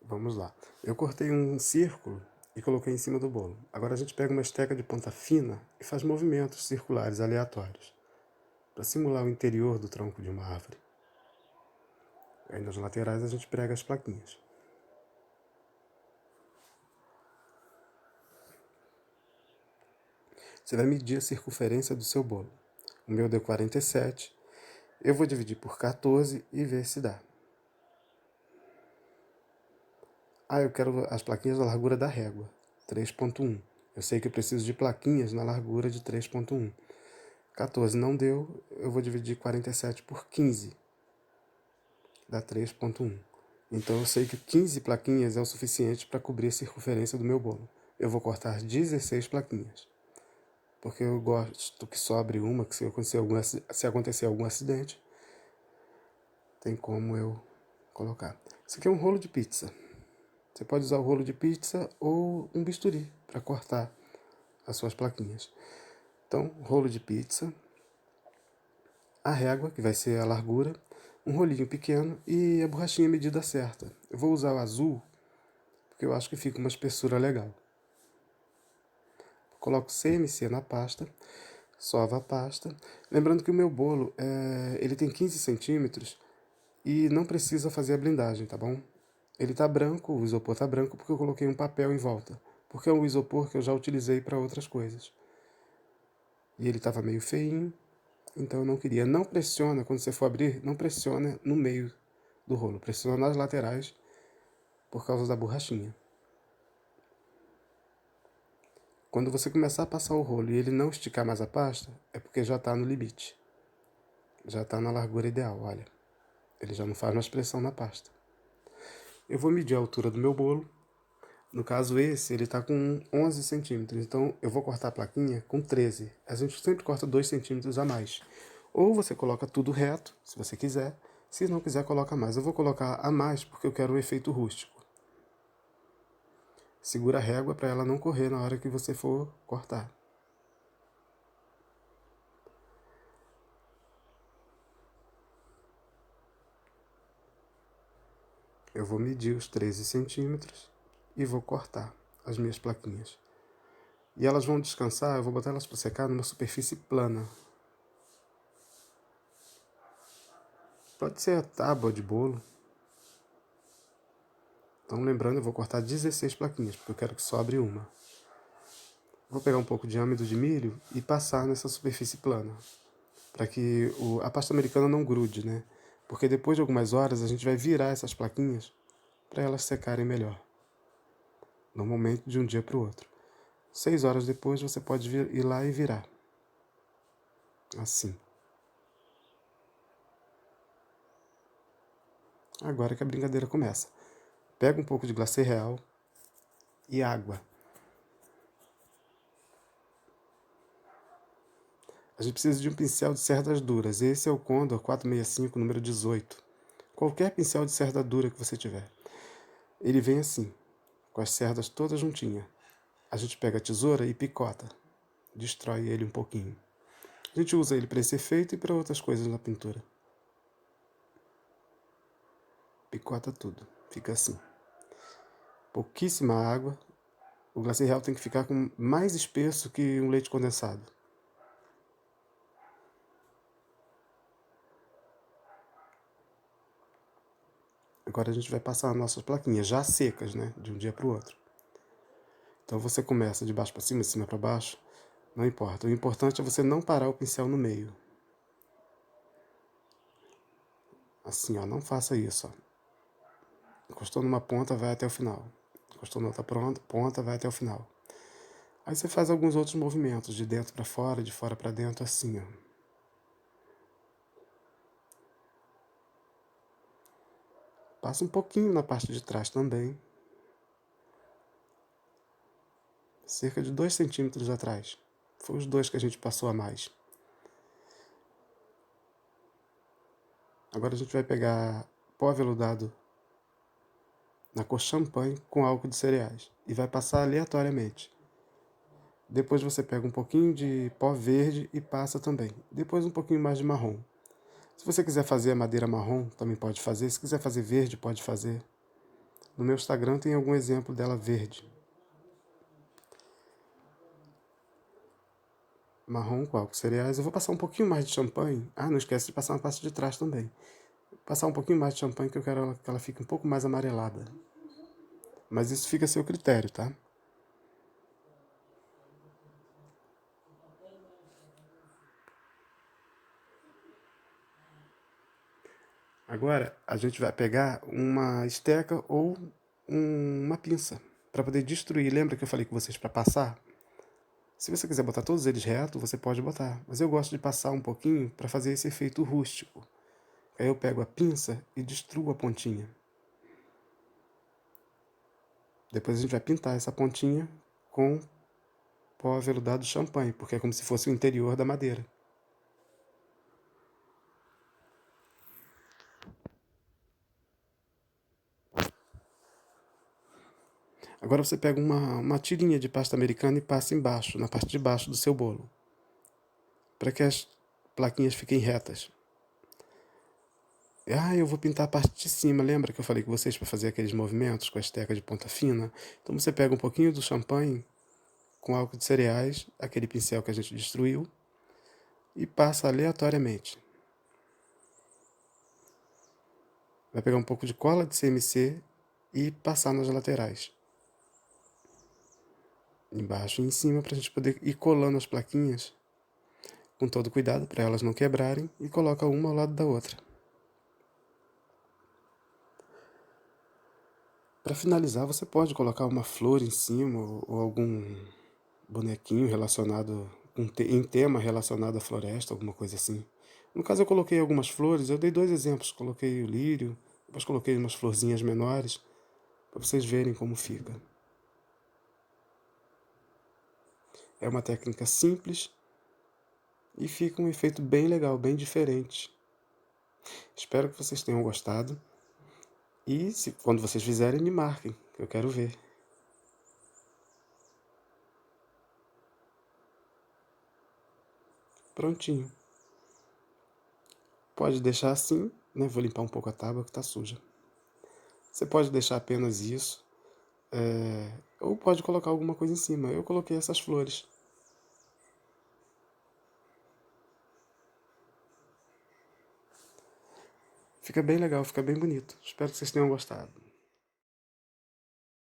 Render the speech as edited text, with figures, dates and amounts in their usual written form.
Vamos lá. Eu cortei um círculo e coloquei em cima do bolo. Agora a gente pega uma esteca de ponta fina e faz movimentos circulares aleatórios, para simular o interior do tronco de uma árvore. Aí nas laterais a gente prega as plaquinhas. Você vai medir a circunferência do seu bolo. O meu deu 47. Eu vou dividir por 14 e ver se dá. Eu quero as plaquinhas na largura da régua, 3,1. Eu sei que eu preciso de plaquinhas na largura de 3,1. 14 não deu, eu vou dividir 47 por 15. Dá 3,1. Então eu sei que 15 plaquinhas é o suficiente para cobrir a circunferência do meu bolo. Eu vou cortar 16 plaquinhas. Porque eu gosto que sobre uma, que se acontecer algum acidente, tem como eu colocar. Isso aqui é um rolo de pizza. Você pode usar o rolo de pizza ou um bisturi para cortar as suas plaquinhas. Então, rolo de pizza, a régua, que vai ser a largura, um rolinho pequeno e a borrachinha medida certa. Eu vou usar o azul, porque eu acho que fica uma espessura legal. Coloco CMC na pasta, sova a pasta. Lembrando que o meu bolo ele tem 15 centímetros e não precisa fazer a blindagem, tá bom? Ele tá branco, o isopor tá branco porque eu coloquei um papel em volta. Porque é um isopor que eu já utilizei para outras coisas. E ele estava meio feinho, então eu não queria. Não pressiona, quando você for abrir, não pressiona no meio do rolo. Pressiona nas laterais por causa da borrachinha. Quando você começar a passar o rolo e ele não esticar mais a pasta, é porque já está no limite. Já está na largura ideal, olha. Ele já não faz mais pressão na pasta. Eu vou medir a altura do meu bolo. No caso esse, ele está com 11 centímetros. Então eu vou cortar a plaquinha com 13. A gente sempre corta 2 centímetros a mais. Ou você coloca tudo reto, se você quiser. Se não quiser, coloca mais. Eu vou colocar a mais porque eu quero o efeito rústico. Segura a régua para ela não correr na hora que você for cortar. Eu vou medir os 13 centímetros e vou cortar as minhas plaquinhas. E elas vão descansar, eu vou botar elas para secar numa superfície plana. Pode ser a tábua de bolo. Então lembrando, eu vou cortar 16 plaquinhas, porque eu quero que sobre uma. Vou pegar um pouco de âmido de milho e passar nessa superfície plana, para que a pasta americana não grude, né? Porque depois de algumas horas a gente vai virar essas plaquinhas para elas secarem melhor. Normalmente de um dia para o outro. 6 horas depois você pode ir lá e virar. Assim. Agora que a brincadeira começa. Pega um pouco de glacê real e água. A gente precisa de um pincel de cerdas duras. Esse é o Condor 465, número 18. Qualquer pincel de cerda dura que você tiver. Ele vem assim, com as cerdas todas juntinhas. A gente pega a tesoura e picota. Destrói ele um pouquinho. A gente usa ele para esse efeito e para outras coisas na pintura. Picota tudo. Fica assim. Pouquíssima água. O glacê real tem que ficar com mais espesso que um leite condensado. Agora a gente vai passar as nossas plaquinhas, já secas, né? De um dia para o outro. Então você começa de baixo para cima, de cima para baixo. Não importa. O importante é você não parar o pincel no meio. Assim, ó. Não faça isso, ó. Encostou numa ponta, vai até o final. Encostou na outra ponta, vai até o final. Aí você faz alguns outros movimentos, de dentro para fora, de fora para dentro, assim, ó. Passa um pouquinho na parte de trás também. Cerca de 2 centímetros atrás. Foi os 2 que a gente passou a mais. Agora a gente vai pegar pó aveludado na cor champanhe com álcool de cereais e vai passar aleatoriamente. Depois você pega um pouquinho de pó verde e passa também. Depois um pouquinho mais de marrom. Se você quiser fazer a madeira marrom, também pode fazer. Se quiser fazer verde, pode fazer. No meu Instagram tem algum exemplo dela verde. Marrom com álcool cereais. Eu vou passar um pouquinho mais de champanhe. Ah, não esquece de passar uma parte de trás também. Passar um pouquinho mais de champanhe que eu quero que ela fique um pouco mais amarelada. Mas isso fica a seu critério, tá? Agora a gente vai pegar uma esteca ou uma pinça para poder destruir. Lembra que eu falei com vocês para passar? Se você quiser botar todos eles reto, você pode botar. Mas eu gosto de passar um pouquinho para fazer esse efeito rústico. Aí eu pego a pinça e destruo a pontinha. Depois a gente vai pintar essa pontinha com pó aveludado champanhe, porque é como se fosse o interior da madeira. Agora você pega uma tirinha de pasta americana e passa embaixo, na parte de baixo do seu bolo, para que as plaquinhas fiquem retas. Ah, eu vou pintar a parte de cima. Lembra que eu falei com vocês para fazer aqueles movimentos com a esteca de ponta fina? Então você pega um pouquinho do champanhe com álcool de cereais, aquele pincel que a gente destruiu, e passa aleatoriamente. Vai pegar um pouco de cola de CMC e passar nas laterais. Embaixo e em cima, para a gente poder ir colando as plaquinhas com todo cuidado para elas não quebrarem, e coloca uma ao lado da outra. Para finalizar, você pode colocar uma flor em cima ou algum bonequinho relacionado em tema relacionado à floresta, alguma coisa assim. No caso eu coloquei algumas flores, eu dei 2 exemplos, coloquei o lírio, depois coloquei umas florzinhas menores, para vocês verem como fica. É uma técnica simples e fica um efeito bem legal, bem diferente. Espero que vocês tenham gostado e quando vocês fizerem me marquem, que eu quero ver. Prontinho. Pode deixar assim, né? Vou limpar um pouco a tábua que está suja. Você pode deixar apenas isso, ou pode colocar alguma coisa em cima. Eu coloquei essas flores. Fica bem legal, fica bem bonito. Espero que vocês tenham gostado.